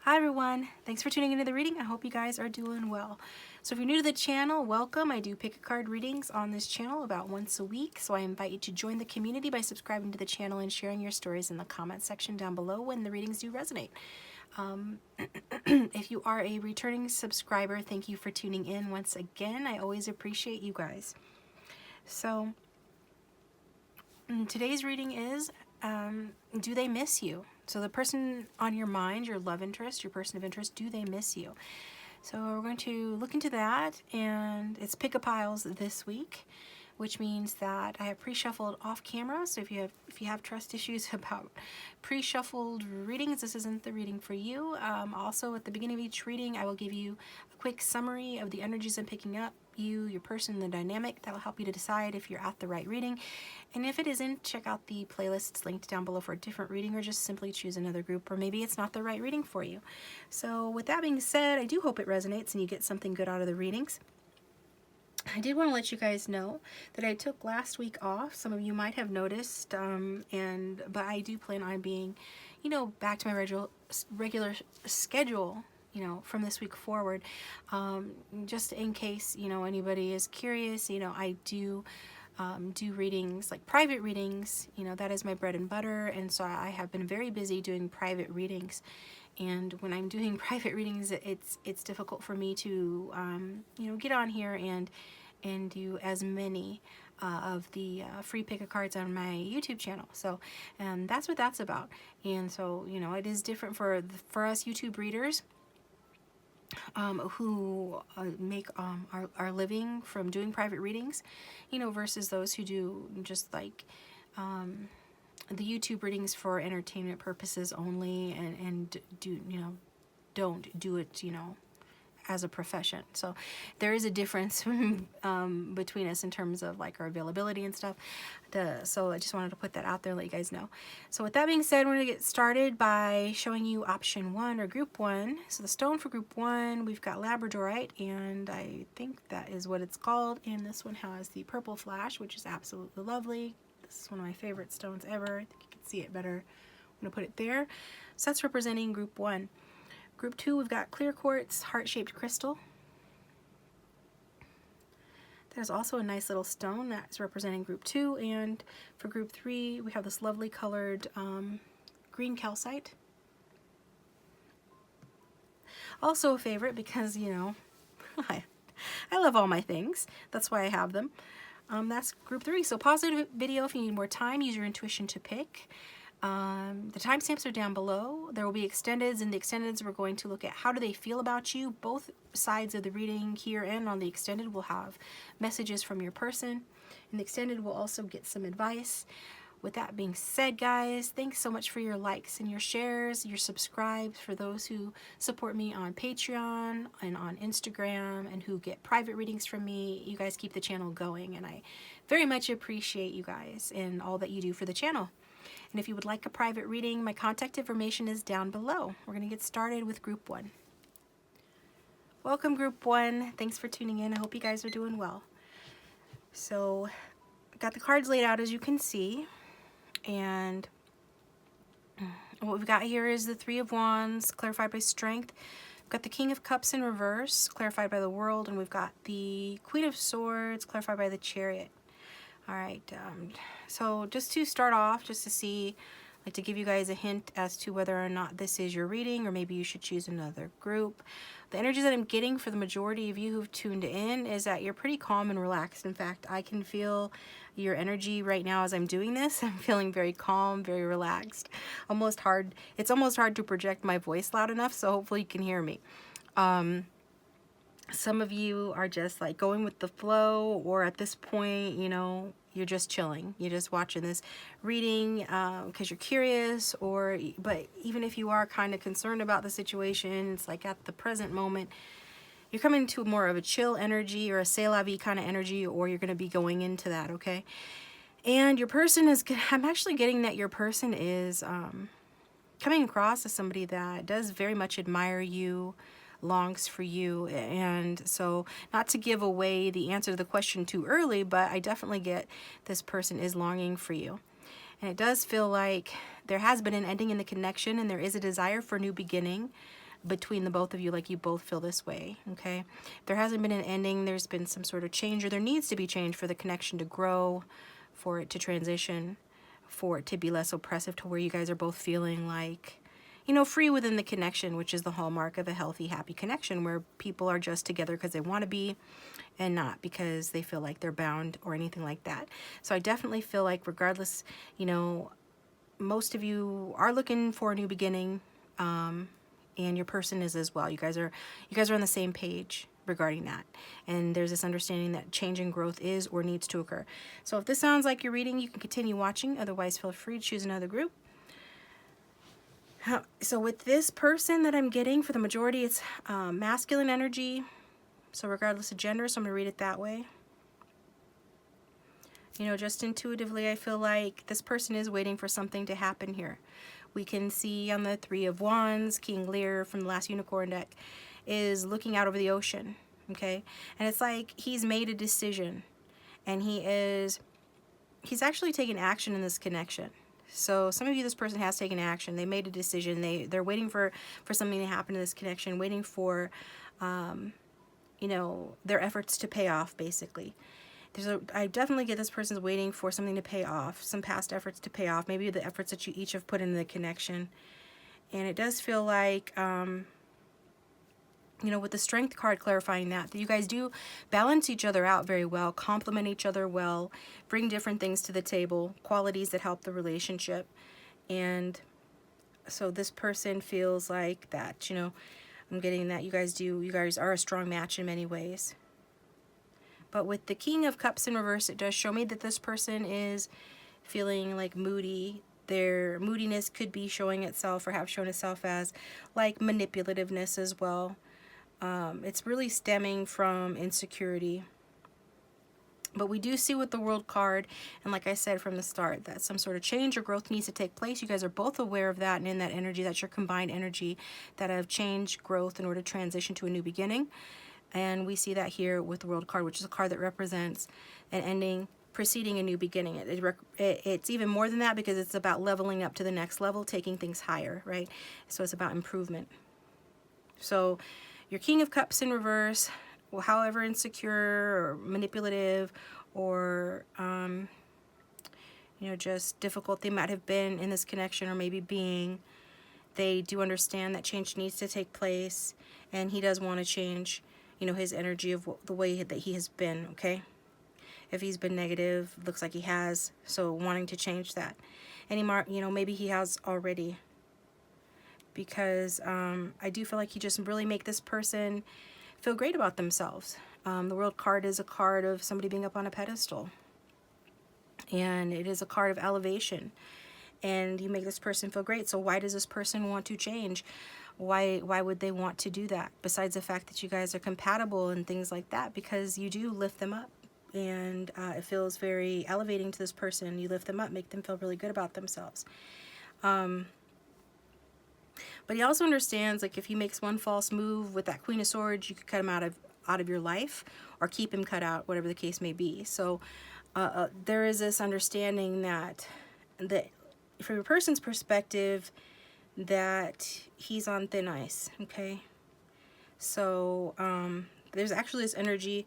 Hi everyone, thanks for tuning into the reading. I hope you guys are doing well. So if you're new to the channel, welcome. I do pick a card readings on this channel about once a week, so I invite you to join the community by subscribing to the channel and sharing your stories in the comment section down below when the readings do resonate. If you are a returning subscriber, thank you for tuning in once again. I always appreciate you guys. So today's reading is, do they miss you? So the person on your mind, your love interest, your person of interest, do they miss you? So we're going to look into that, and it's pick-a-piles this week, which means that I have pre-shuffled off camera. So if you have trust issues about pre-shuffled readings, this isn't the reading for you. Also, at the beginning of each reading, I will give you a quick summary of the energies I'm picking up, your person, the dynamic. That will help you to decide if you're at the right reading. And if it isn't, check out the playlists linked down below for a different reading, or just simply choose another group, or maybe it's not the right reading for you. So with that being said, I do hope it resonates and you get something good out of the readings. I did want to let you guys know that I took last week off. Some of you might have noticed, but I do plan on being, back to my regular schedule, from this week forward. Just in case, anybody is curious, I do readings, like private readings. That is my bread and butter, and so I have been very busy doing private readings. And when I'm doing private readings, it's difficult for me to get on here and do as many of the free pick a cards on my YouTube channel. So that's what that's about. And so it is different for us YouTube readers who make our living from doing private readings, versus those who do just like the YouTube readings for entertainment purposes only, and do don't do it as a profession. So there is a difference between us in terms of like our availability and stuff. So I just wanted to put that out there and let you guys know. So with that being said, we're going to get started by showing you option 1, or group 1. So the stone for group 1, we've got Labradorite, and I think that is what it's called. And this one has the purple flash, which is absolutely lovely. This is one of my favorite stones ever. I think you can see it better. I'm going to put it there. So that's representing group 1. Group 2, we've got clear quartz, heart-shaped crystal. There's also a nice little stone that's representing group 2. And for group 3, we have this lovely colored green calcite. Also a favorite because, I love all my things. That's why I have them. That's group 3. So pause the video if you need more time. Use your intuition to pick. The timestamps are down below. There will be extendeds. In the extendeds, we're going to look at how do they feel about you. Both sides of the reading, here and on the extended, will have messages from your person. In the extended, we'll also get some advice. With that being said, guys, thanks so much for your likes and your shares, your subscribes, for those who support me on Patreon and on Instagram, and who get private readings from me. You guys keep the channel going, and I very much appreciate you guys and all that you do for the channel. And if you would like a private reading, my contact information is down below. We're going to get started with group 1. Welcome, group 1. Thanks for tuning in. I hope you guys are doing well. So I've got the cards laid out, as you can see. And what we've got here is the 3 of Wands, clarified by strength. We've got the King of Cups in reverse, clarified by the World. And we've got the Queen of Swords, clarified by the Chariot. All right, so just to start off, just to see, like to give you guys a hint as to whether or not this is your reading, or maybe you should choose another group. The energy that I'm getting for the majority of you who've tuned in is that you're pretty calm and relaxed. In fact, I can feel your energy right now as I'm doing this. I'm feeling very calm, very relaxed. It's almost hard to project my voice loud enough, so hopefully you can hear me. Some of you are just like going with the flow, or at this point, you're just chilling. You're just watching this reading because you're curious, but even if you are kind of concerned about the situation, it's like at the present moment, you're coming to more of a chill energy, or a c'est la vie kind of energy, or you're going to be going into that, okay? And your person is, I'm actually getting that your person is coming across as somebody that does very much admire you, longs for you. And so, not to give away the answer to the question too early, but I definitely get this person is longing for you. And it does feel like there has been an ending in the connection, and there is a desire for a new beginning. between the both of you, like you both feel this way, okay? There hasn't been an ending. There's been some sort of change, or there needs to be change for the connection to grow, for it to transition, for it to be less oppressive, to where you guys are both feeling like, you know, free within the connection, which is the hallmark of a healthy, happy connection, where people are just together because they want to be and not because they feel like they're bound or anything like that. So I definitely feel like, regardless, you know, most of you are looking for a new beginning, and your person is as well. You guys are on the same page regarding that, and there's this understanding that change and growth is or needs to occur. So if this sounds like your reading, you can continue watching. Otherwise, feel free to choose another group. So with this person that I'm getting, for the majority, it's masculine energy, so regardless of gender, so I'm going to read it that way. You know, just intuitively, I feel like this person is waiting for something to happen here. We can see on the Three of Wands, King Lear from the last Unicorn deck is looking out over the ocean, okay? And it's like he's made a decision, and he's actually taken action in this connection. So some of you, this person has taken action. They made a decision. They're waiting for something to happen in this connection, waiting for, you know, their efforts to pay off, basically. I definitely get this person's waiting for something to pay off, some past efforts to pay off, maybe the efforts that you each have put in the connection. And it does feel like, you know, with the Strength card clarifying that you guys do balance each other out very well, complement each other well, bring different things to the table, qualities that help the relationship. And so this person feels like that, you know, I'm getting that you guys are a strong match in many ways. But with the King of Cups in reverse, it does show me that this person is feeling like moody. Their moodiness could be showing itself, or have shown itself as, like, manipulativeness as well. It's really stemming from insecurity. But we do see with the World card, and like I said from the start, that some sort of change or growth needs to take place. You guys are both aware of that, and in that energy, that's your combined energy, that of change, growth, in order to transition to a new beginning. And we see that here with the World card, which is a card that represents an ending preceding a new beginning. It's even more than that, because it's about leveling up to the next level, taking things higher, right? So it's about improvement. So your King of Cups in reverse, well, however insecure or manipulative or you know, just difficult they might have been in this connection, or maybe being, they do understand that change needs to take place, and he does want to change, you know, his energy of the way that he has been, okay? If he's been negative, looks like he has, so wanting to change that. And he, you know, maybe he has already, because I do feel like he just really make this person feel great about themselves. The World card is a card of somebody being up on a pedestal, and it is a card of elevation, and you make this person feel great. So why does this person want to change? Why would they want to do that, besides the fact that you guys are compatible and things like that? Because you do lift them up, and it feels very elevating to this person. You lift them up, make them feel really good about themselves. But he also understands, like, if he makes one false move with that Queen of Swords, you could cut him out of your life, or keep him cut out, whatever the case may be. So there is this understanding that from a person's perspective, that he's on thin ice, okay? So there's actually this energy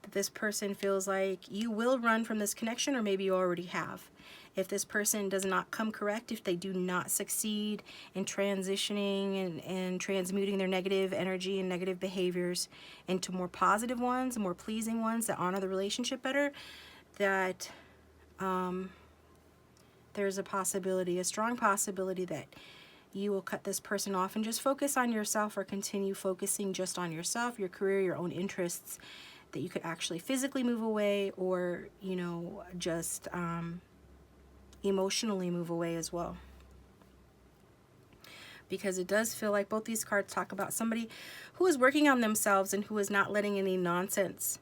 that this person feels like you will run from this connection, or maybe you already have. If this person does not come correct, if they do not succeed in transitioning and transmuting their negative energy and negative behaviors into more positive ones, more pleasing ones that honor the relationship better, that there's a possibility, a strong possibility, that you will cut this person off and just focus on yourself, or continue focusing just on yourself, your career, your own interests, that you could actually physically move away, or, you know, just emotionally move away as well. Because it does feel like both these cards talk about somebody who is working on themselves and who is not letting any nonsense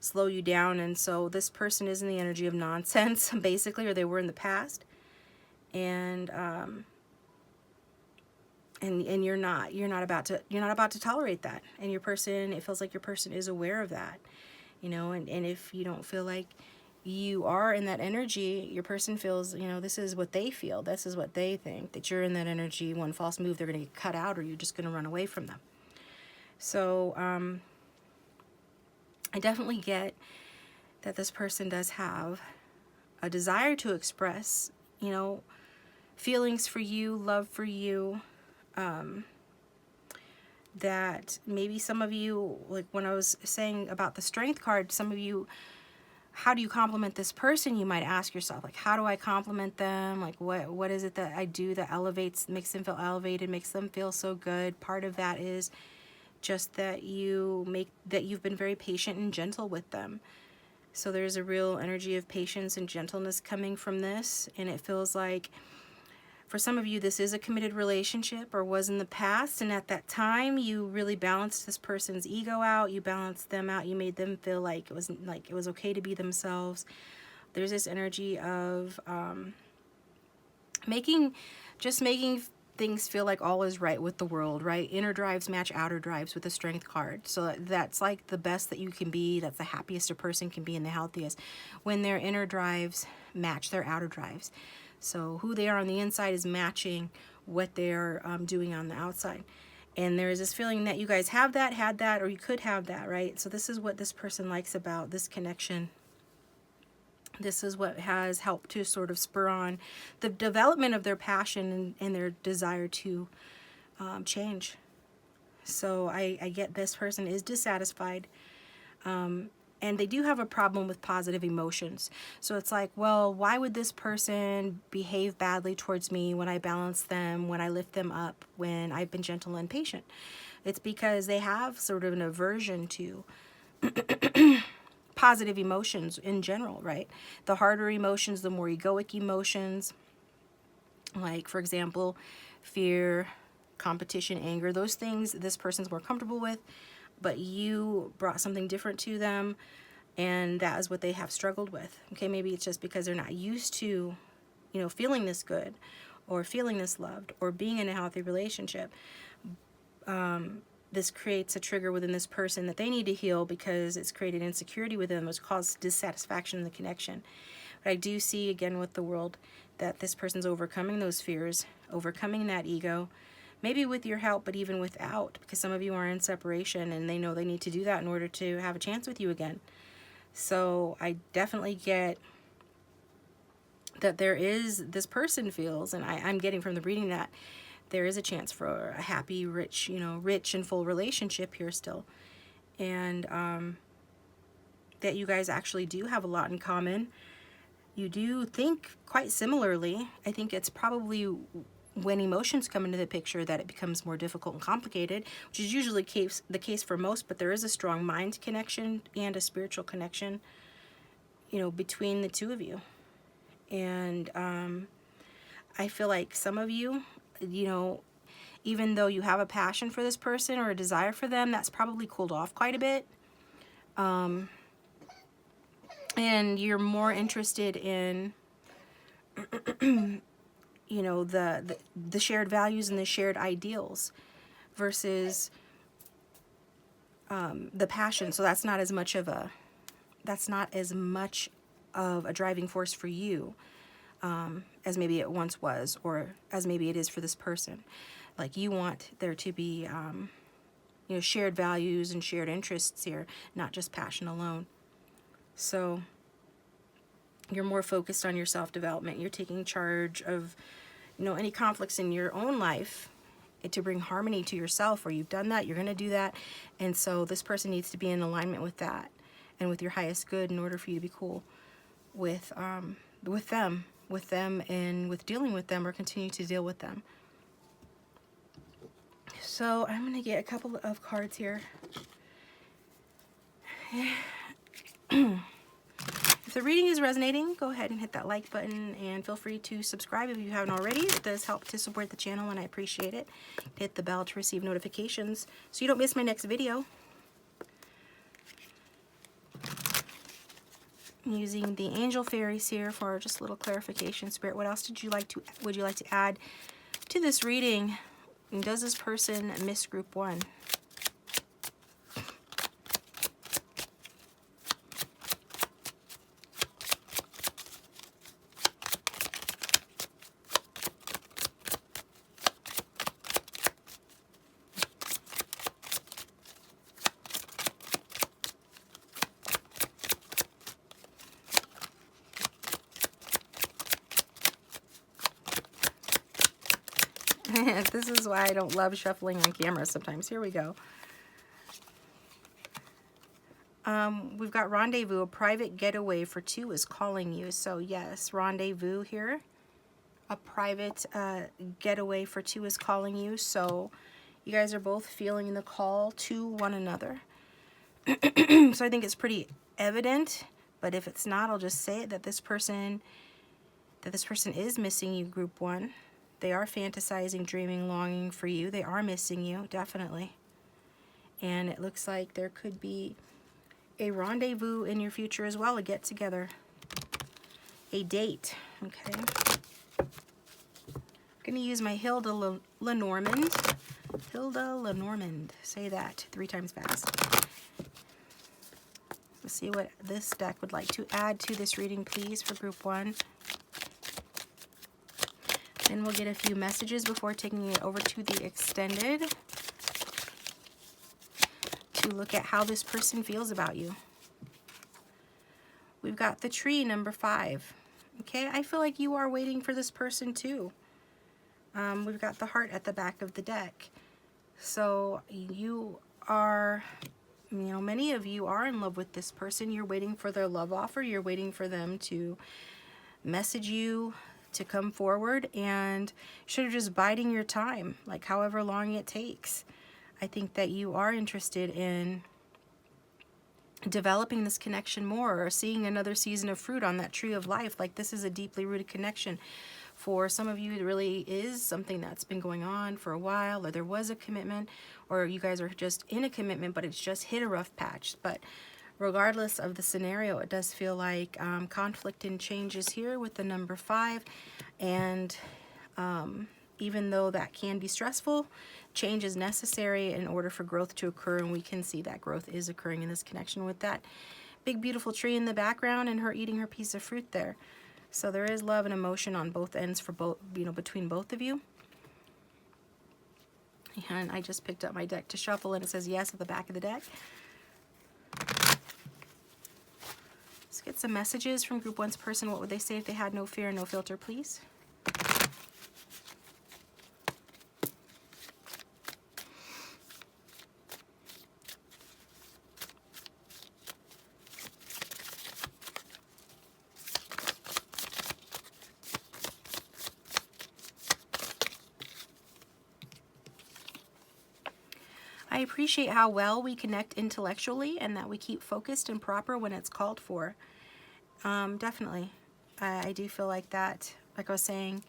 slow you down. And so this person is in the energy of nonsense, basically, or they were in the past. And you're not about to tolerate that. And your person, it feels like your person is aware of that, you know. And if you don't feel like you are in that energy, your person feels, you know, this is what they feel, this is what they think, that you're in that energy. One false move, they're going to get cut out, or you're just going to run away from them. So I definitely get that this person does have a desire to express, you know, feelings for you, love for you, that maybe some of you, like when I was saying about the Strength card, some of you, how do you compliment this person? You might ask yourself, like, how do I compliment them? Like, what is it that I do that elevates, makes them feel elevated, makes them feel so good? Part of that is just that you've been very patient and gentle with them. So there's a real energy of patience and gentleness coming from this, and it feels like for some of you this is a committed relationship, or was in the past, and at that time you really balanced this person's ego out, you balanced them out, you made them feel like it was okay to be themselves. There's this energy of making things feel like all is right with the world, right? Inner drives match outer drives with the Strength card. So that's like the best that you can be. That's the happiest a person can be and the healthiest, when their inner drives match their outer drives. So who they are on the inside is matching what they're doing on the outside. And there is this feeling that you guys have that, had that, or you could have that, right? So this is what this person likes about this connection. This is what has helped to sort of spur on the development of their passion and their desire to change. So I get this person is dissatisfied. And they do have a problem with positive emotions. So it's like, well, why would this person behave badly towards me when I balance them, when I lift them up, when I've been gentle and patient? It's because they have sort of an aversion to positive emotions in general, right? The harder emotions, the more egoic emotions, like, for example, fear, competition, anger, those things this person's more comfortable with, but you brought something different to them, and that is what they have struggled with. Okay, maybe it's just because they're not used to, you know, feeling this good, or feeling this loved, or being in a healthy relationship. This creates a trigger within this person that they need to heal, because it's created insecurity within them, which causes dissatisfaction in the connection. But I do see, again, with the world, that this person's overcoming those fears, overcoming that ego, maybe with your help, but even without, because some of you are in separation and they know they need to do that in order to have a chance with you again. So I definitely get that there is, this person feels, and I'm getting from the reading that there is a chance for a happy, rich, you know, rich and full relationship here still. And that you guys actually do have a lot in common. You do think quite similarly. I think it's probably when emotions come into the picture that it becomes more difficult and complicated, which is usually the case for most, but there is a strong mind connection and a spiritual connection, you know, between the two of you. And I feel like some of you, you know, even though you have a passion for this person or a desire for them, that's probably cooled off quite a bit. And you're more interested in you know, the shared values and the shared ideals versus the passion. So that's not as much of a driving force for you as maybe it once was, or as maybe it is for this person. Like, you want there to be you know, shared values and shared interests here, not just passion alone. So you're more focused on your self-development. You're taking charge of, you know, any conflicts in your own life to bring harmony to yourself, or you've done that, you're going to do that. And so this person needs to be in alignment with that and with your highest good in order for you to be cool with them, and with dealing with them, or continue to deal with them. So I'm going to get a couple of cards here. If the reading is resonating, go ahead and hit that like button, and feel free to subscribe if you haven't already. It does help to support the channel, and I appreciate it. Hit the bell to receive notifications so you don't miss my next video. I'm using the angel fairies here for just a little clarification. Spirit, what else would you like to add to this reading? And does this person miss group 1? This is why I don't love shuffling on camera sometimes. Here we go. We've got rendezvous, a private getaway for two is calling you. So yes, rendezvous here. A private getaway for two is calling you. So you guys are both feeling the call to one another. So I think it's pretty evident, but if it's not, I'll just say it, that this person is missing you, group one. They are fantasizing, dreaming, longing for you. They are missing you, definitely. And it looks like there could be a rendezvous in your future as well, a get-together, a date, okay? I'm going to use my Hilda Lenormand. Hilda Lenormand. Say that 3 times fast. Let's see what this deck would like to add to this reading, please, for group one. Then we'll get a few messages before taking it over to the extended to look at how this person feels about you. We've got the tree, number 5. Okay, I feel like you are waiting for this person too. We've got the heart at the back of the deck. So you are, you know, many of you are in love with this person. You're waiting for their love offer. You're waiting for them to message you, to come forward, and should have just biding your time, like however long it takes. I think that you are interested in developing this connection more, or seeing another season of fruit on that tree of life. Like, this is a deeply rooted connection. For some of you, it really is something that's been going on for a while, or there was a commitment, or you guys are just in a commitment, but it's just hit a rough patch. But regardless of the scenario, it does feel like conflict and change is here with the number 5. And even though that can be stressful, change is necessary in order for growth to occur, and we can see that growth is occurring in this connection with that big beautiful tree in the background and her eating her piece of fruit there. So there is love and emotion on both ends for both, you know, between both of you. And I just picked up my deck to shuffle, and it says yes at the back of the deck. Let's get some messages from group 1's person. What would they say if they had no fear, no filter, please? I appreciate how well we connect intellectually and that we keep focused and proper when it's called for. Definitely. I do feel like that, like I was saying,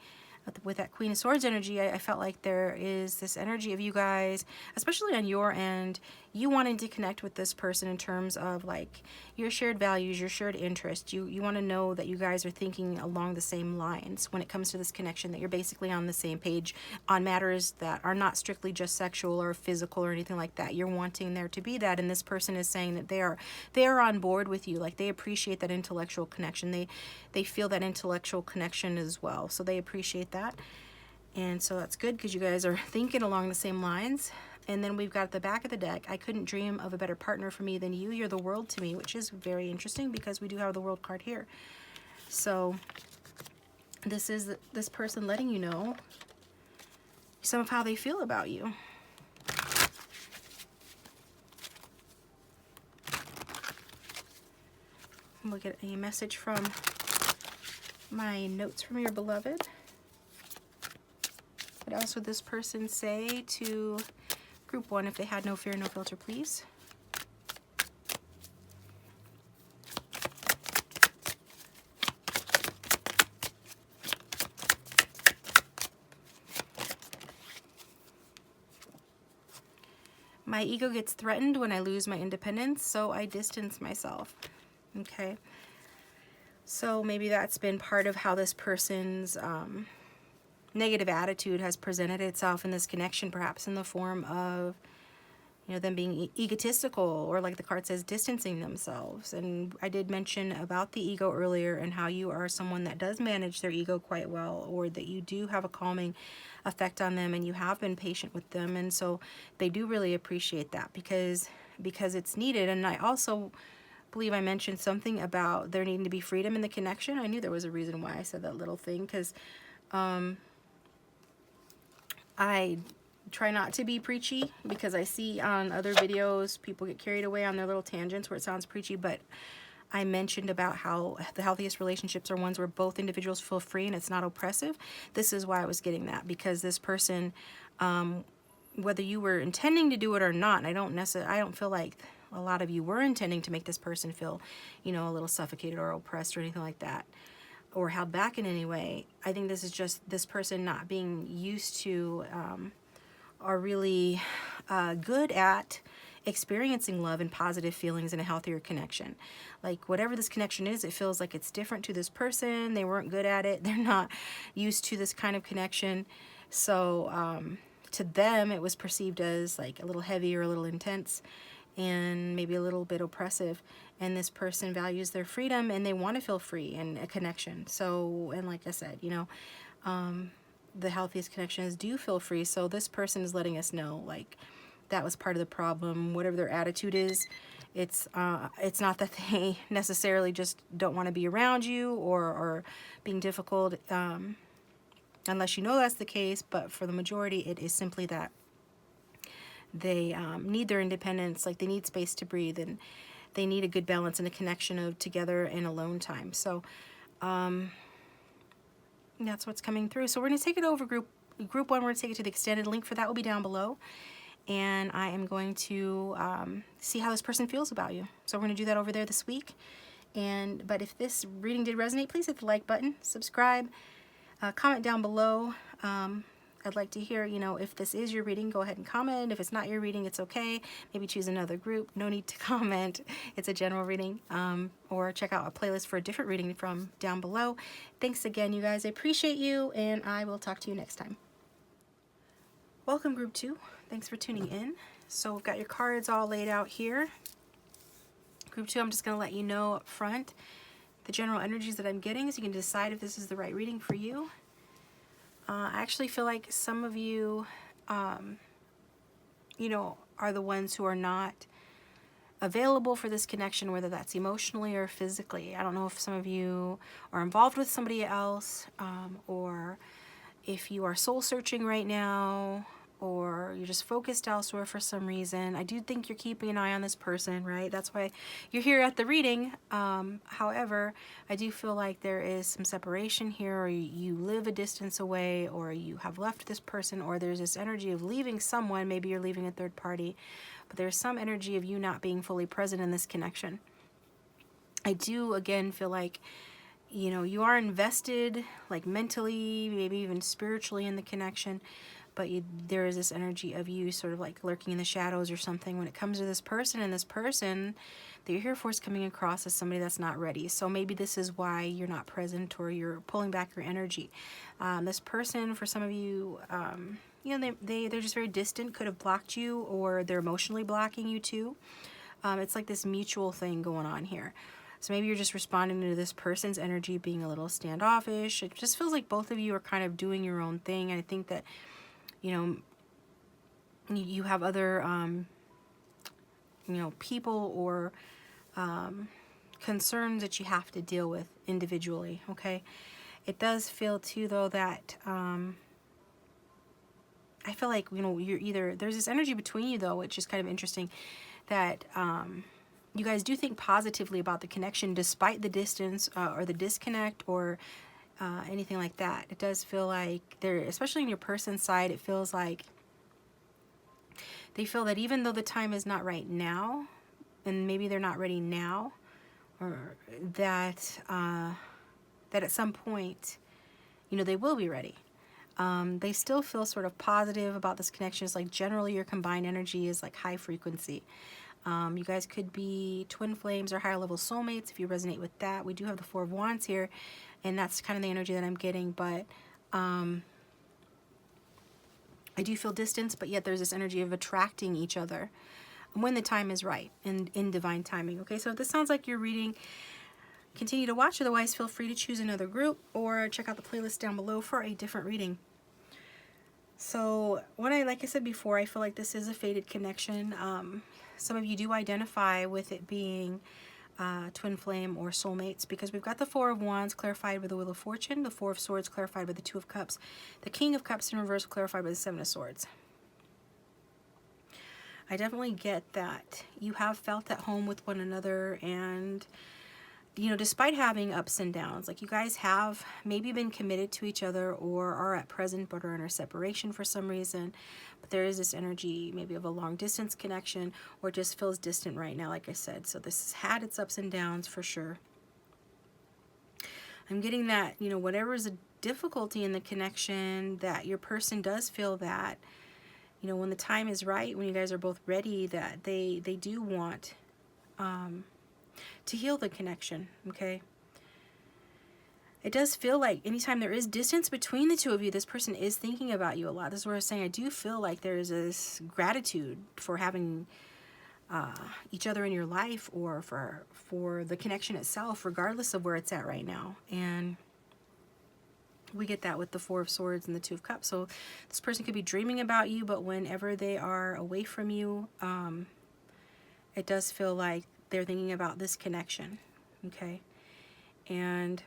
with that Queen of Swords energy, I felt like there is this energy of you guys, especially on your end, you wanting to connect with this person in terms of like your shared values, your shared interests. You want to know that you guys are thinking along the same lines when it comes to this connection, that you're basically on the same page on matters that are not strictly just sexual or physical or anything like that. You're wanting there to be that, and this person is saying that they are on board with you. Like, they appreciate that intellectual connection. They feel that intellectual connection as well. So they appreciate that. And so that's good because you guys are thinking along the same lines. And then we've got at the back of the deck, I couldn't dream of a better partner for me than you. You're the world to me, which is very interesting because we do have the world card here. So this is this person letting you know some of how they feel about you. We'll get a message from my notes from your beloved. What else would this person say to group 1 if they had no fear, no filter, please? My ego gets threatened when I lose my independence, so I distance myself. Okay. So maybe that's been part of how this person's negative attitude has presented itself in this connection, perhaps in the form of, you know, them being egotistical, or like the card says, distancing themselves. And I did mention about the ego earlier and how you are someone that does manage their ego quite well, or that you do have a calming effect on them and you have been patient with them. And so they do really appreciate that because it's needed. And I also believe I mentioned something about there needing to be freedom in the connection. I knew there was a reason why I said that little thing, because I try not to be preachy because I see on other videos people get carried away on their little tangents where it sounds preachy, but I mentioned about how the healthiest relationships are ones where both individuals feel free and it's not oppressive. This is why I was getting that, because this person, whether you were intending to do it or not, and I don't feel like a lot of you were intending to make this person feel, you know, a little suffocated or oppressed or anything like that, or held back in any way. I think this is just this person not being used to or really good at experiencing love and positive feelings and a healthier connection. Like whatever this connection is, it feels like it's different to this person. They weren't good at it. They're not used to this kind of connection. So to them, it was perceived as like a little heavy or a little intense and maybe a little bit oppressive. And this person values their freedom and they want to feel free and a connection. So, and like I said, you know, the healthiest connections do feel free. So this person is letting us know, like, that was part of the problem. Whatever their attitude is, it's not that they necessarily just don't want to be around you or being difficult, unless you know that's the case. But for the majority, it is simply that they need their independence, like they need space to breathe, and they need a good balance and a connection of together and alone time. So that's what's coming through. So we're going to take it over group one. We're going to take it to the extended. Link for that will be down below. And I am going to see how this person feels about you. So we're going to do that over there this week. But if this reading did resonate, please hit the like button, subscribe, comment down below. I'd like to hear, you know, if this is your reading, go ahead and comment. If it's not your reading, it's okay. Maybe choose another group. No need to comment. It's a general reading. Or check out a playlist for a different reading from down below. Thanks again, you guys. I appreciate you, and I will talk to you next time. Welcome, group 2. Thanks for tuning in. So we've got your cards all laid out here. Group 2, I'm just going to let you know up front the general energies that I'm getting so you can decide if this is the right reading for you. I actually feel like some of you, you know, are the ones who are not available for this connection, whether that's emotionally or physically. I don't know if some of you are involved with somebody else, or if you are soul searching right now, or you're just focused elsewhere for some reason. I do think you're keeping an eye on this person, right? That's why you're here at the reading. However, I do feel like there is some separation here, or you live a distance away, or you have left this person, or there's this energy of leaving someone. Maybe you're leaving a third party, but there's some energy of you not being fully present in this connection. I do, again, feel like, you know, you are invested, like mentally, maybe even spiritually in the connection, but there is this energy of you sort of like lurking in the shadows or something when it comes to this person, and this person that you're here for is coming across as somebody that's not ready. So maybe this is why you're not present, or you're pulling back your energy. This person, for some of you, you know, they're just very distant, could have blocked you, or they're emotionally blocking you too. It's like this mutual thing going on here. So maybe you're just responding to this person's energy being a little standoffish. It just feels like both of you are kind of doing your own thing. And I think that, you know, you have other, you know, people or concerns that you have to deal with individually, okay? It does feel too, though, that I feel like, you know, you're either, there's this energy between you, though, which is kind of interesting, that you guys do think positively about the connection despite the distance or the disconnect or anything like that. It does feel like there, especially in your person's side, it feels like they feel that even though the time is not right now, and maybe they're not ready now, or that that at some point, you know, they will be ready. They still feel sort of positive about this connection. It's like generally your combined energy is like high frequency. You guys could be twin flames or higher level soulmates if you resonate with that. We do have the Four of Wands here, and that's kind of the energy that I'm getting, but I do feel distance, but yet there's this energy of attracting each other when the time is right and in divine timing. Okay, so if this sounds like you're reading, continue to watch. Otherwise, feel free to choose another group or check out the playlist down below for a different reading. So like I said before, I feel like this is a fated connection. Some of you do identify with it being twin flame or soulmates, because we've got the Four of Wands clarified with the Wheel of Fortune, the Four of Swords clarified with the Two of Cups, the King of Cups in reverse clarified with the Seven of Swords. I definitely get that you have felt at home with one another, and you know, despite having ups and downs, like you guys have maybe been committed to each other or are at present but are in a separation for some reason, but there is this energy maybe of a long distance connection, or just feels distant right now, like I said. So this has had its ups and downs for sure. I'm getting that, you know, whatever is a difficulty in the connection, that your person does feel that, you know, when the time is right, when you guys are both ready, that they do want to heal the connection, okay? It does feel like anytime there is distance between the two of you, this person is thinking about you a lot. This is what I was saying. I do feel like there is this gratitude for having each other in your life, or for the connection itself, regardless of where it's at right now. And we get that with the Four of Swords and the Two of Cups. So this person could be dreaming about you, but whenever they are away from you, it does feel like they're thinking about this connection, okay? And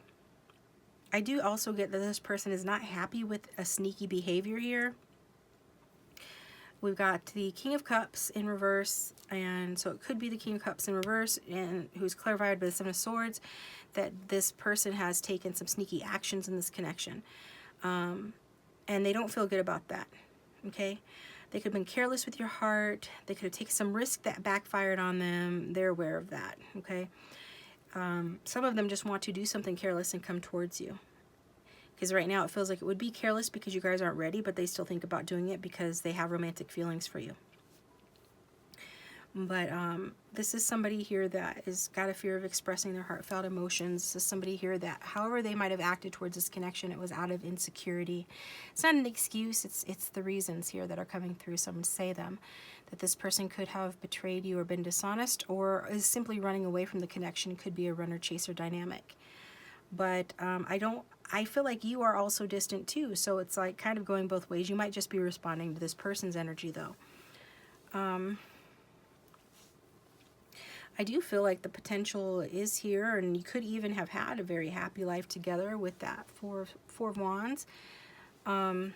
I do also get that this person is not happy with a sneaky behavior here. We've got the King of Cups in reverse, and so it could be the King of Cups in reverse, and who's clarified by the Seven of Swords, that this person has taken some sneaky actions in this connection. And they don't feel good about that, okay? They could have been careless with your heart. They could have taken some risk that backfired on them. They're aware of that, okay? Some of them just want to do something careless and come towards you. Because right now it feels like it would be careless because you guys aren't ready, but they still think about doing it because they have romantic feelings for you. But this is somebody here that has got a fear of expressing their heartfelt emotions. This is somebody here that, however they might have acted towards this connection, it was out of insecurity. It's not an excuse, it's the reasons here that are coming through. So I'm going to say them. That this person could have betrayed you or been dishonest, or is simply running away from the connection. It could be a runner-chaser dynamic. But I feel like you are also distant too. So it's like kind of going both ways. You might just be responding to this person's energy though. I do feel like the potential is here, and you could even have had a very happy life together with that Four of Wands. But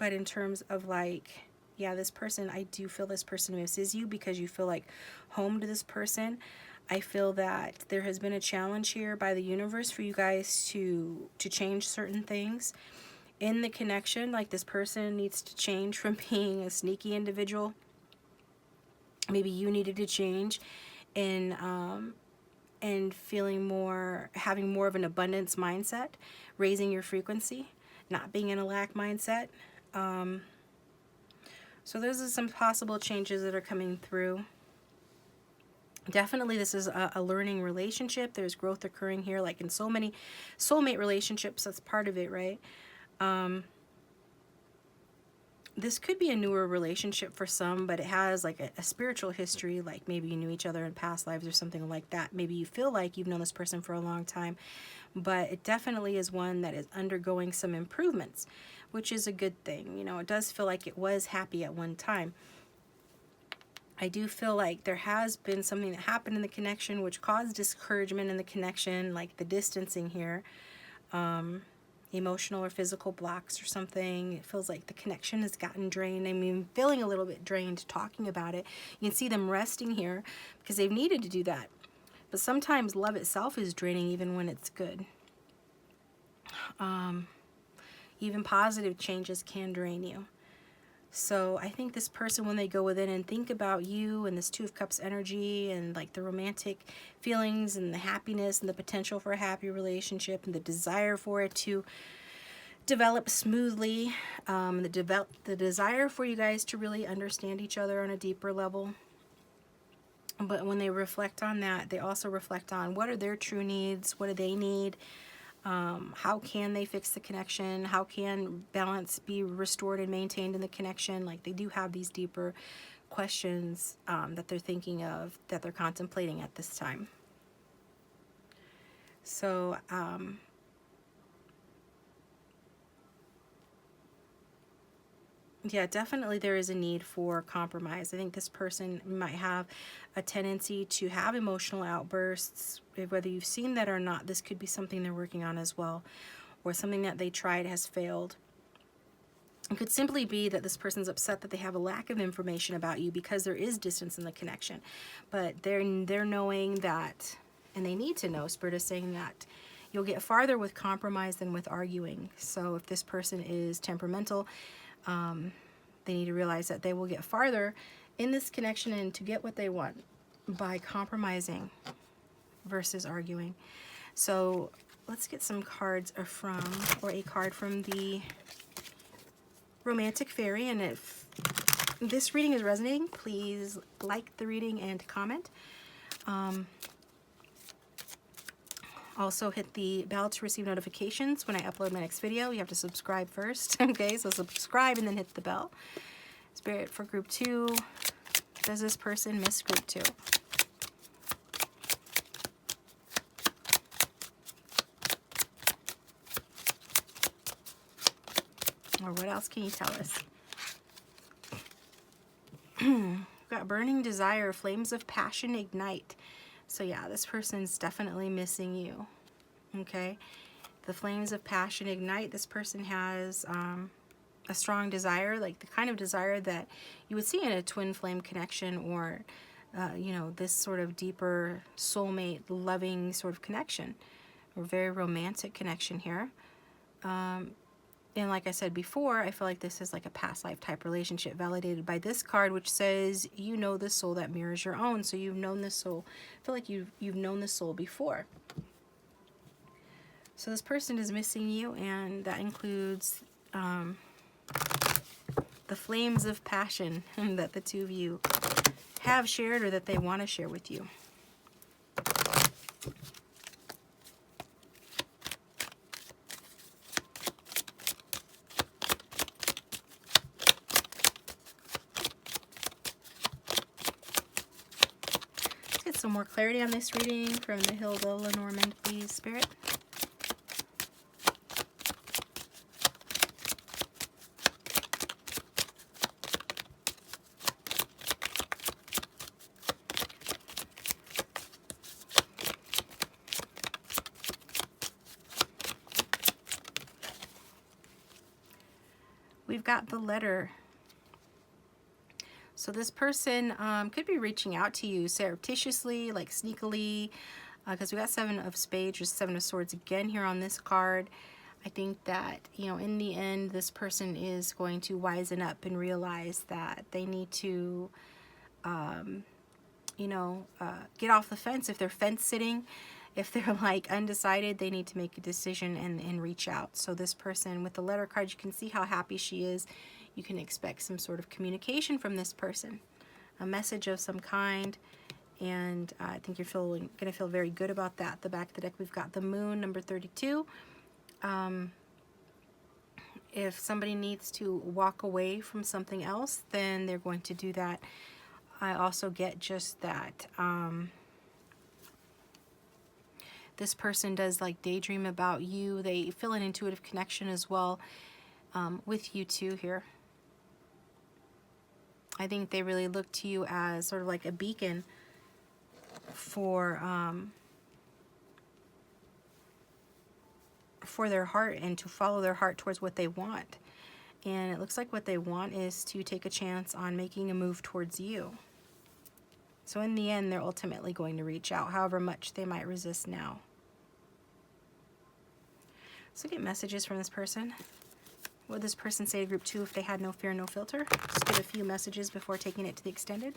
in terms of like, yeah, this person, I do feel this person misses you because you feel like home to this person. I feel that there has been a challenge here by the universe for you guys to change certain things in the connection. Like this person needs to change from being a sneaky individual. Maybe you needed to change in and feeling more, having more of an abundance mindset, raising your frequency, not being in a lack mindset. So those are some possible changes that are coming through. Definitely this is a learning relationship. There's growth occurring here, like in so many soulmate relationships. That's part of it, right? This could be a newer relationship for some, but it has like a spiritual history, like maybe you knew each other in past lives or something like that. Maybe you feel like you've known this person for a long time, but it definitely is one that is undergoing some improvements, which is a good thing. You know, it does feel like it was happy at one time. I do feel like there has been something that happened in the connection which caused discouragement in the connection, like the distancing here. Emotional or physical blocks or something. It feels like the connection has gotten drained. I mean, feeling a little bit drained talking about it. You can see them resting here because they've needed to do that. But sometimes love itself is draining even when it's good. Even positive changes can drain you. So I think this person, when they go within and think about you and this Two of Cups energy and like the romantic feelings and the happiness and the potential for a happy relationship and the desire for it to develop smoothly, the desire for you guys to really understand each other on a deeper level. But when they reflect on that, they also reflect on what are their true needs, what do they need, how can they fix the connection, how can balance be restored and maintained in the connection. Like they do have these deeper questions that they're thinking of, that they're contemplating at this time. So Yeah, definitely there is a need for compromise. I think this person might have a tendency to have emotional outbursts. Whether you've seen that or not, this could be something they're working on as well, or something that they tried has failed. It could simply be that this person's upset that they have a lack of information about you because there is distance in the connection. But they're knowing that, and they need to know, Spirit is saying that you'll get farther with compromise than with arguing. So if this person is temperamental, they need to realize that they will get farther in this connection and to get what they want by compromising versus arguing. So let's get some cards from, or a card from the Romantic Fairy. And if this reading is resonating, please like the reading and comment. Also hit the bell to receive notifications when I upload my next video. You have to subscribe first. Okay, so subscribe and then hit the bell. Spirit, for group 2, does this person miss group 2? Or what else can you tell us? We've got burning desire, flames of passion ignite. So yeah, this person's definitely missing you. Okay, the flames of passion ignite. This person has a strong desire, like the kind of desire that you would see in a twin flame connection, or you know, this sort of deeper soulmate loving sort of connection, or very romantic connection here. And like I said before, I feel like this is like a past life type relationship, validated by this card, which says you know the soul that mirrors your own. So you've known this soul. I feel like you've known this soul before. So this person is missing you, and that includes the flames of passion that the two of you have shared, or that they want to share with you. Some more clarity on this reading from the Hilda Lenormand, please, Spirit. We've got the Letter. So this person could be reaching out to you surreptitiously, like sneakily, because we got 7 of Spades or 7 of Swords again here on this card. I think that, you know, in the end, this person is going to wisen up and realize that they need to, you know, get off the fence. If they're fence sitting, if they're like undecided, they need to make a decision and reach out. So this person with the Letter card, you can see how happy she is. You can expect some sort of communication from this person, a message of some kind, and I think you're going to feel very good about that. The back of the deck, we've got the Moon, number 32. If somebody needs to walk away from something else, then they're going to do that. I also get just that this person does like daydream about you. They feel an intuitive connection as well with you too here. I think they really look to you as sort of like a beacon for their heart, and to follow their heart towards what they want. And it looks like what they want is to take a chance on making a move towards you. So in the end, they're ultimately going to reach out, however much they might resist now. So get messages from this person. What would this person say to group 2 if they had no fear, no filter? Just get a few messages before taking it to the extended.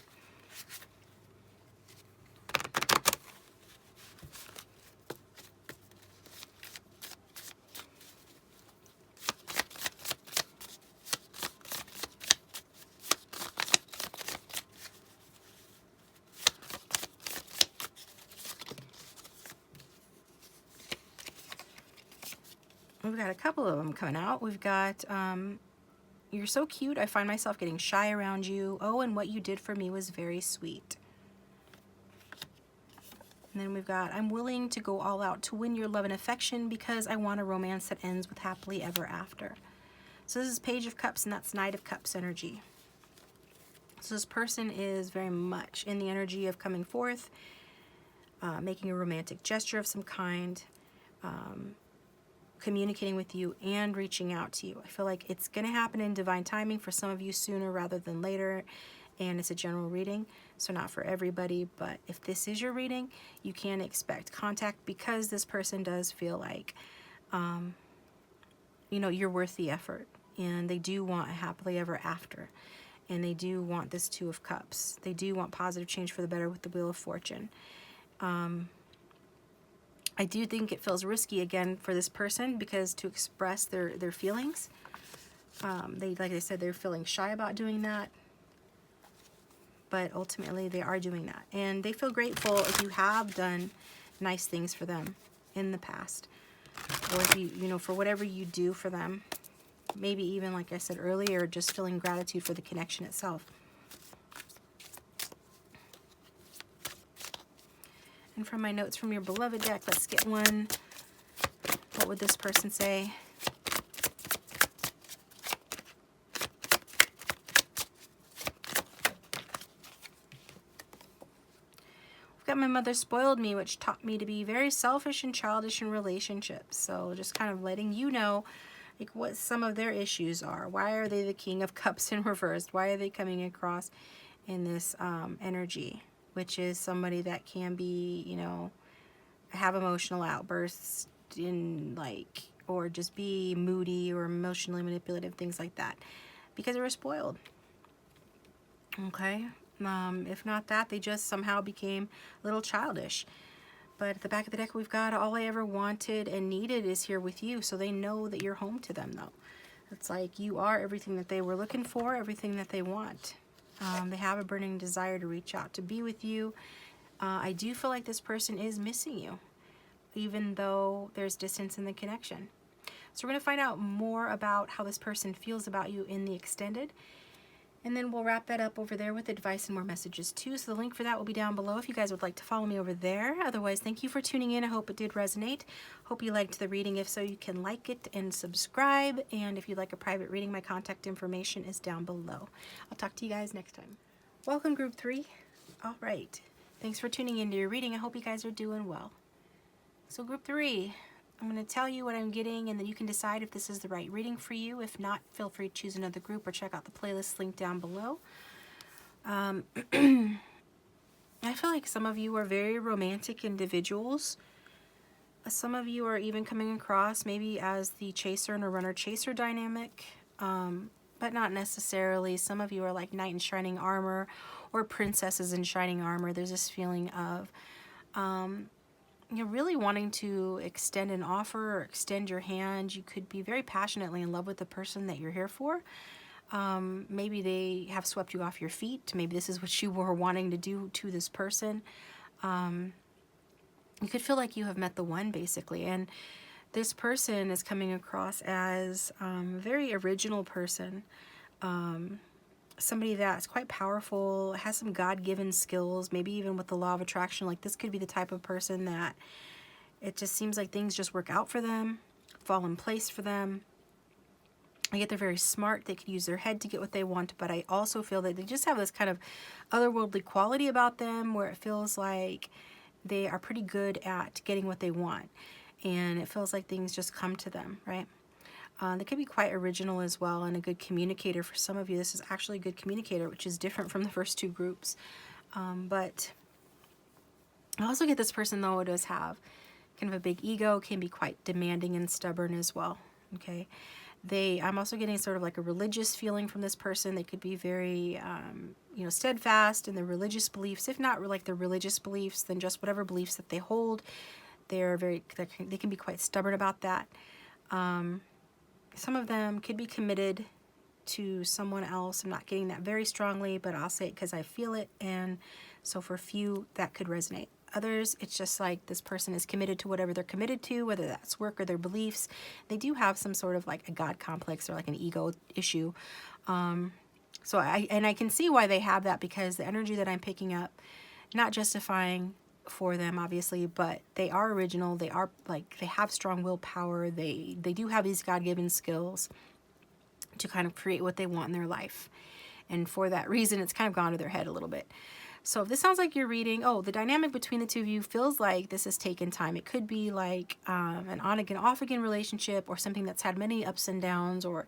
We've got a couple of them coming out. We've got, you're so cute, I find myself getting shy around you. Oh, and what you did for me was very sweet. And then we've got, I'm willing to go all out to win your love and affection because I want a romance that ends with happily ever after. So this is Page of Cups, and that's Knight of Cups energy. So this person is very much in the energy of coming forth, making a romantic gesture of some kind, communicating with you and reaching out to you. I feel like it's going to happen in divine timing for some of you sooner rather than later, and it's a general reading, so not for everybody. But if this is your reading, you can expect contact, because this person does feel like, you know, you're worth the effort, and they do want a happily ever after, and they do want this Two of Cups. They do want positive change for the better with the Wheel of Fortune. I do think it feels risky again for this person, because to express their feelings, like I said, they're feeling shy about doing that, but ultimately they are doing that, and they feel grateful if you have done nice things for them in the past, or if you know, for whatever you do for them. Maybe even, like I said earlier, just feeling gratitude for the connection itself. And from my notes from your beloved deck, let's get one. What would this person say? We've got my mother spoiled me, which taught me to be very selfish and childish in relationships. So just kind of letting you know, like, what some of their issues are. Why are they the King of Cups in reverse? Why are they coming across in this energy, which is somebody that can be, you know, have emotional outbursts in, like, or just be moody or emotionally manipulative, things like that, because they were spoiled. Okay, if not that, they just somehow became a little childish. But at the back of the deck, we've got all I ever wanted and needed is here with you. So they know that you're home to them, though. It's like you are everything that they were looking for, everything that they want. They have a burning desire to reach out, to be with you. I do feel like this person is missing you, even though there's distance in the connection. So we're going to find out more about how this person feels about you in the extended. And then we'll wrap that up over there with advice and more messages too. So the link for that will be down below if you guys would like to follow me over there. Otherwise, thank you for tuning in. I hope it did resonate. Hope you liked the reading. If so, you can like it and subscribe. And if you'd like a private reading, my contact information is down below. I'll talk to you guys next time. Welcome, Group 3. All right. Thanks for tuning into your reading. I hope you guys are doing well. So Group 3, I'm going to tell you what I'm getting, and then you can decide if this is the right reading for you. If not, feel free to choose another group or check out the playlist link down below. I feel like some of you are very romantic individuals. Some of you are even coming across maybe as the chaser and a runner-chaser dynamic, but not necessarily. Some of you are like knight in shining armor or princesses in shining armor. There's this feeling of you're really wanting to extend an offer or extend your hand. You could be very passionately in love with the person that you're here for. Maybe they have swept you off your feet. Maybe this is what you were wanting to do to this person. You could feel like you have met the one, basically. And this person is coming across as a very original person. Somebody that's quite powerful, has some God-given skills, maybe even with the law of attraction. Like, this could be the type of person that it just seems like things just work out for them, fall in place for them. I get they're very smart. They could use their head to get what they want, but I also feel that they just have this kind of otherworldly quality about them where it feels like they are pretty good at getting what they want, and it feels like things just come to them, right? They could be quite original as well, and a good communicator. For some of you, this is actually a good communicator, which is different from the first two groups. But I also get this person, though, does have kind of a big ego, can be quite demanding and stubborn as well, okay? I'm also getting sort of like a religious feeling from this person. They could be very, you know, steadfast in their religious beliefs. If not like their religious beliefs, then just whatever beliefs that they hold. They can be quite stubborn about that. Some of them could be committed to someone else. I'm not getting that very strongly, but I'll say it because I feel it. And so for a few, that could resonate. Others, it's just like this person is committed to whatever they're committed to, whether that's work or their beliefs. They do have some sort of like a God complex or like an ego issue. So I can see why they have that, because the energy that I'm picking up, not justifying for them obviously, but they are original. They are like, they have strong willpower. They do have these God-given skills. to kind of create what they want in their life. And for that reason, it's kind of gone to their head a little bit. So if this sounds like you're reading, oh, the dynamic between the two of you feels like this has taken time. It could be like an on-again, off-again relationship, or something that's had many ups and downs, or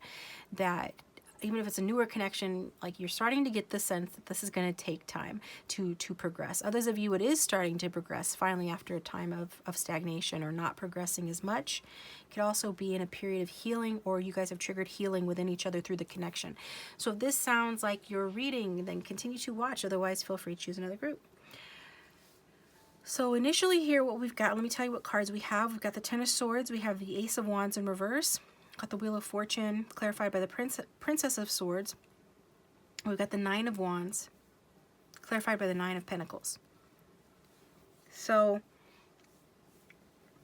that even if it's a newer connection, like you're starting to get the sense that this is going to take time to progress. Others of you, it is starting to progress finally after a time of stagnation or not progressing as much. It could also be in a period of healing, or you guys have triggered healing within each other through the connection. So if this sounds like you're reading, then continue to watch. Otherwise, feel free to choose another group. So initially here, what we've got, let me tell you what cards we have. We've got the Ten of Swords, we have the Ace of Wands in reverse, got the Wheel of Fortune clarified by the Princess of Swords. We've got the Nine of Wands clarified by the Nine of Pentacles. So,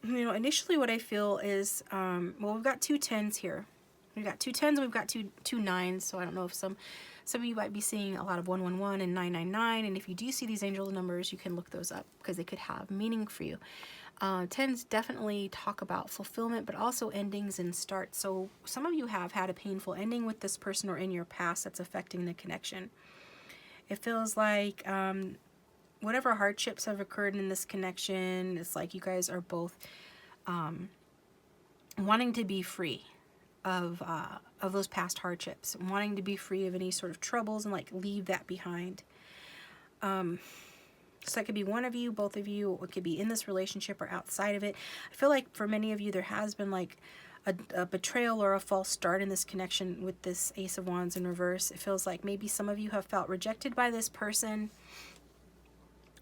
you know, initially what I feel is, well, we've got two tens here. We've got two tens and we've got two nines. So I don't know if some of you might be seeing a lot of 111 and 999. And if you do see these angel numbers, you can look those up because they could have meaning for you. Tens definitely talk about fulfillment, but also endings and starts. So some of you have had a painful ending with this person or in your past that's affecting the connection. It feels like whatever hardships have occurred in this connection, it's like you guys are both wanting to be free of those past hardships, wanting to be free of any sort of troubles and like leave that behind. So that could be one of you, both of you, it could be in this relationship or outside of it. I feel like for many of you, there has been like a betrayal or a false start in this connection with this Ace of Wands in reverse. It feels like maybe some of you have felt rejected by this person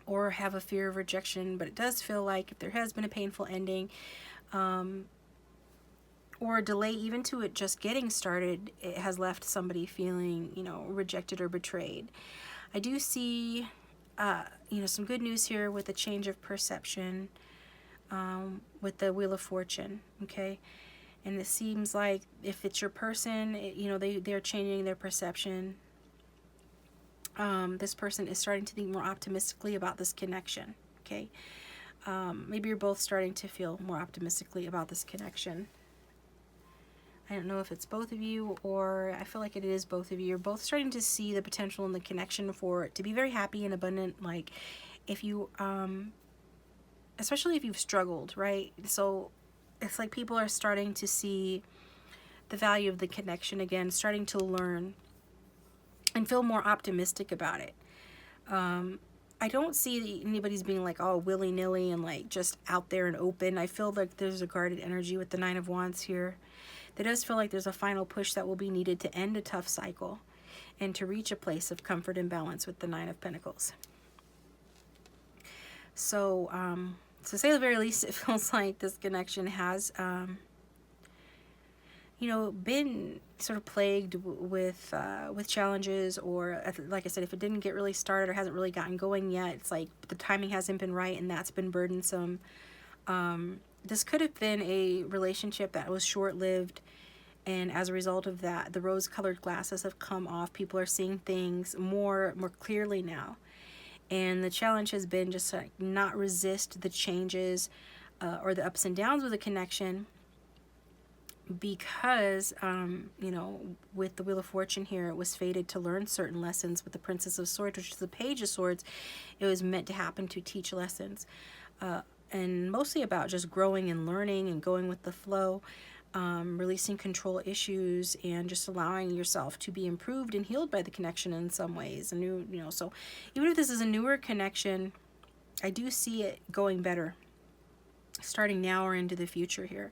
or have a fear of rejection, but it does feel like if there has been a painful ending or a delay even to it just getting started, it has left somebody feeling, you know, rejected or betrayed. I do see you know, some good news here with the change of perception with the Wheel of Fortune, okay? And it seems like if it's your person, you know, they're changing their perception. This person is starting to think more optimistically about this connection, okay? Maybe you're both starting to feel more optimistically about this connection. I don't know if it's both of you, or I feel like it is both of you. You're both starting to see the potential in the connection for it to be very happy and abundant. Like if you, especially if you've struggled, right? So it's like people are starting to see the value of the connection again, starting to learn and feel more optimistic about it. I don't see anybody's being like all willy-nilly and like just out there and open. I feel like there's a guarded energy with the Nine of Wands here. It does feel like there's a final push that will be needed to end a tough cycle and to reach a place of comfort and balance with the Nine of Pentacles. So, to say the very least, it feels like this connection has, you know, been sort of plagued with challenges, or like I said, if it didn't get really started or hasn't really gotten going yet, it's like the timing hasn't been right and that's been burdensome. This could have been a relationship that was short-lived, and as a result of that, the rose-colored glasses have come off. People are seeing things more clearly now, and the challenge has been just to not resist the changes or the ups and downs with a connection, because you know, with the Wheel of Fortune here, it was fated to learn certain lessons. With the Princess of Swords, which is the Page of Swords, it was meant to happen to teach lessons. And mostly about just growing and learning and going with the flow, releasing control issues, and just allowing yourself to be improved and healed by the connection in some ways. And you know, so even if this is a newer connection, I do see it going better starting now or into the future here.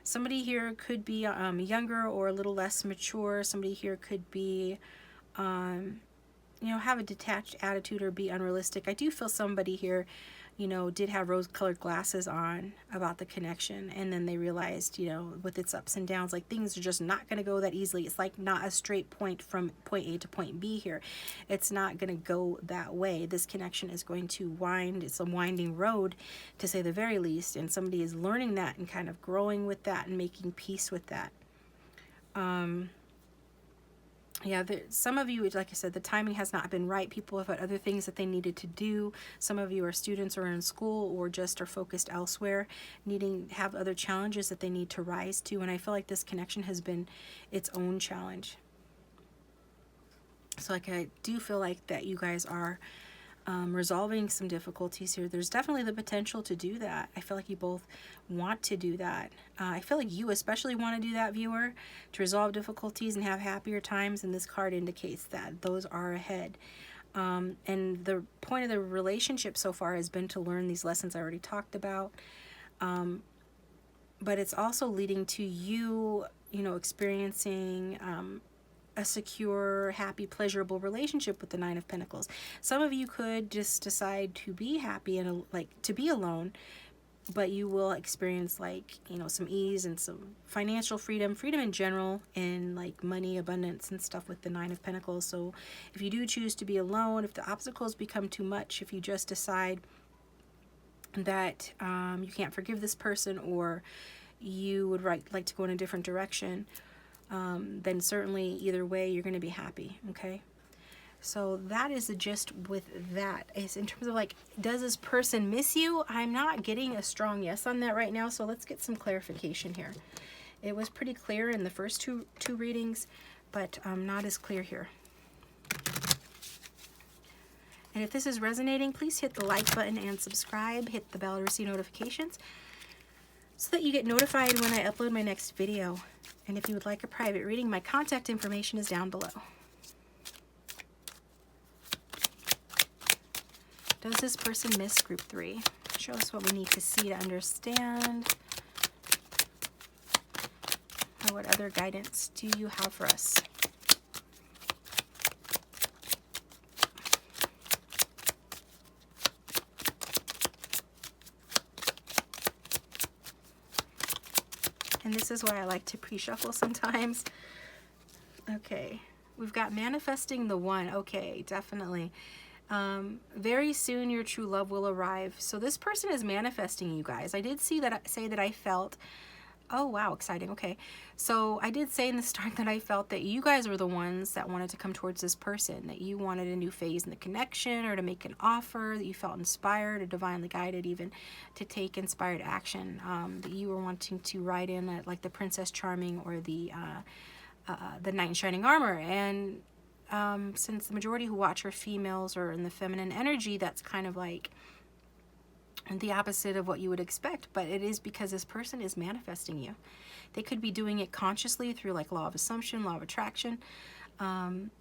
Somebody here could be younger or a little less mature. Somebody here could be you know, have a detached attitude or be unrealistic. I do feel somebody here, you know, did have rose-colored glasses on about the connection, and then they realized, you know, with its ups and downs, like things are just not going to go that easily. It's like not a straight point from point A to point B here. It's not going to go that way. This connection is going to wind. It's a winding road, to say the very least, and somebody is learning that and kind of growing with that and making peace with that. Yeah, some of you, like I said, the timing has not been right. People have had other things that they needed to do. Some of you are students or in school or just are focused elsewhere, have other challenges that they need to rise to. And I feel like this connection has been its own challenge. So like I do feel like that you guys are resolving some difficulties here. There's definitely the potential to do that. I feel like you both want to do that. I feel like you especially want to do that, viewer, to resolve difficulties and have happier times, and this card indicates that those are ahead. And the point of the relationship so far has been to learn these lessons I already talked about. But it's also leading to you, you know, experiencing a secure, happy, pleasurable relationship with the Nine of Pentacles. Some of you could just decide to be happy and like to be alone, but you will experience like, you know, some ease and some financial freedom in general, and like money, abundance and stuff with the Nine of Pentacles. So if you do choose to be alone, if the obstacles become too much, if you just decide that you can't forgive this person, or you would like to go in a different direction, then certainly either way you're going to be happy. Okay, so that is the gist with that. Is in terms of like, does this person miss you? I'm not getting a strong yes on that right now, so let's get some clarification here. It was pretty clear in the first two readings, but not as clear here. And if this is resonating, please hit the like button and subscribe. Hit the bell to receive notifications so that you get notified when I upload my next video. And if you would like a private reading, my contact information is down below. Does this person miss group 3? Show us what we need to see to understand. Or what other guidance do you have for us? And this is why I like to pre-shuffle sometimes. Okay, we've got manifesting the one. Okay, definitely. Very soon your true love will arrive. So this person is manifesting, you guys. I did say that I felt, oh wow, exciting. Okay, so I did say in the start that I felt that you guys were the ones that wanted to come towards this person, that you wanted a new phase in the connection, or to make an offer, that you felt inspired or divinely guided even to take inspired action, that you were wanting to ride in at like the Princess Charming or the Knight in Shining Armor. And since the majority who watch are females or in the feminine energy, that's kind of like the opposite of what you would expect, but it is because this person is manifesting you. They could be doing it consciously through like law of assumption, law of attraction,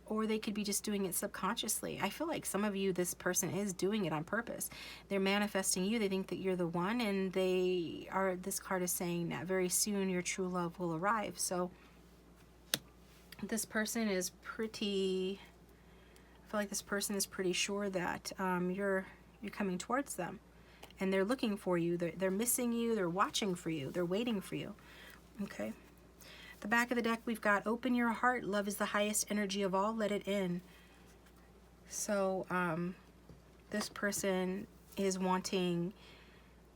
or they could be just doing it subconsciously. I feel like some of you, this person is doing it on purpose. They're manifesting you. They think that you're the one, and this card is saying that very soon your true love will arrive. So this person is pretty, I feel like this person is pretty sure that you're coming towards them. And they're looking for you. They're missing you. They're watching for you. They're waiting for you. Okay. The back of the deck, we've got open your heart. Love is the highest energy of all. Let it in. So this person is wanting,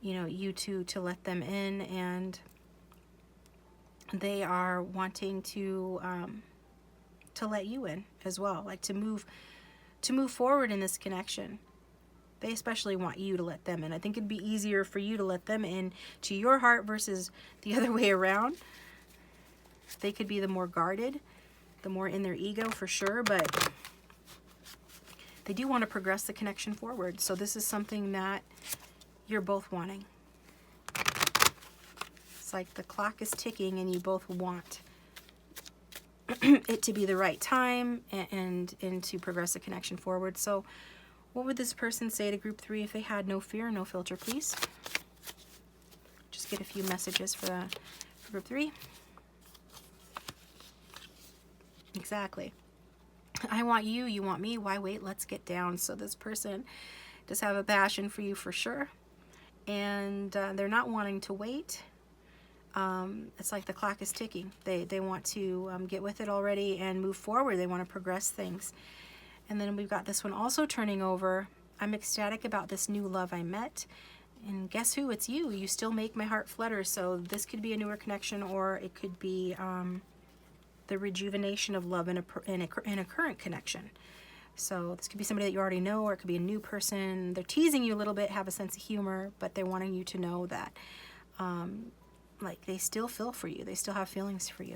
you know, you to let them in, and they are wanting to let you in as well, like to move forward in this connection. They especially want you to let them in. I think it'd be easier for you to let them in to your heart versus the other way around. They could be the more guarded, the more in their ego for sure, but they do want to progress the connection forward. So this is something that you're both wanting. It's like the clock is ticking and you both want it to be the right time and to progress the connection forward. So what would this person say to group 3 if they had no fear, no filter, please? Just get a few messages for group 3. Exactly. I want you, you want me. Why wait? Let's get down. So this person does have a passion for you for sure. And they're not wanting to wait. It's like the clock is ticking. They want to get with it already and move forward. They want to progress things. And then we've got this one also turning over. I'm ecstatic about this new love I met. And guess who? It's you. You still make my heart flutter. So this could be a newer connection, or it could be the rejuvenation of love in a current connection. So this could be somebody that you already know, or it could be a new person. They're teasing you a little bit, have a sense of humor, but they're wanting you to know that like they still feel for you. They still have feelings for you.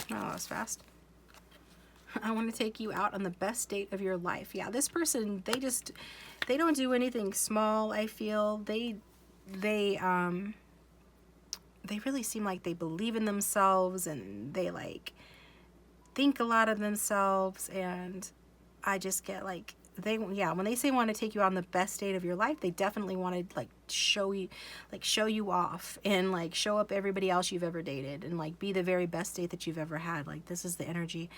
Oh, that was fast. I want to take you out on the best date of your life. Yeah, this person, they don't do anything small, I feel. They really seem like they believe in themselves, and they like think a lot of themselves, and I just get like, when they say want to take you on the best date of your life, they definitely want to like show you off, and like show up everybody else you've ever dated, and like be the very best date that you've ever had. Like, this is the energy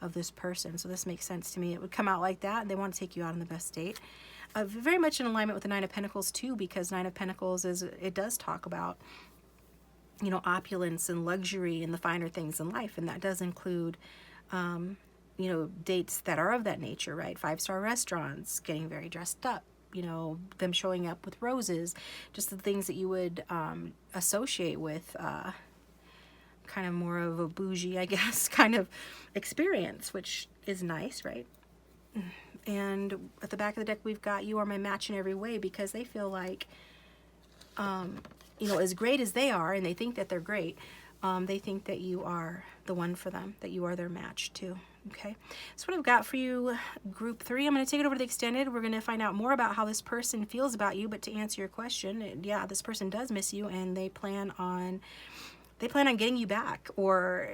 of this person. So this makes sense to me. It would come out like that. They want to take you out on the best date. Very much in alignment with the Nine of Pentacles too, because Nine of Pentacles it does talk about, you know, opulence and luxury and the finer things in life, and that does include you know, dates that are of that nature, right? 5-star restaurants, getting very dressed up, you know, them showing up with roses, just the things that you would associate with kind of more of a bougie, I guess, kind of experience, which is nice, right? And at the back of the deck, we've got you are my match in every way, because they feel like, you know, as great as they are, and they think that they're great, they think that you are the one for them, that you are their match too. Okay, that's what I've got for you, group 3. I'm going to take it over to the extended. We're going to find out more about how this person feels about you. But to answer your question, yeah, this person does miss you, and they plan on getting you back, or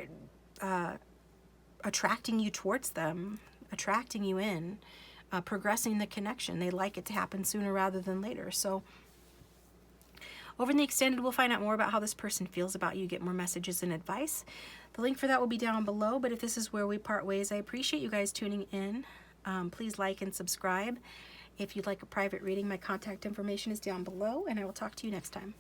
attracting you towards them, attracting you in, progressing the connection. They like it to happen sooner rather than later. So over in the extended, we'll find out more about how this person feels about you, get more messages and advice. The link for that will be down below, but if this is where we part ways, I appreciate you guys tuning in. Please like and subscribe. If you'd like a private reading, my contact information is down below, and I will talk to you next time.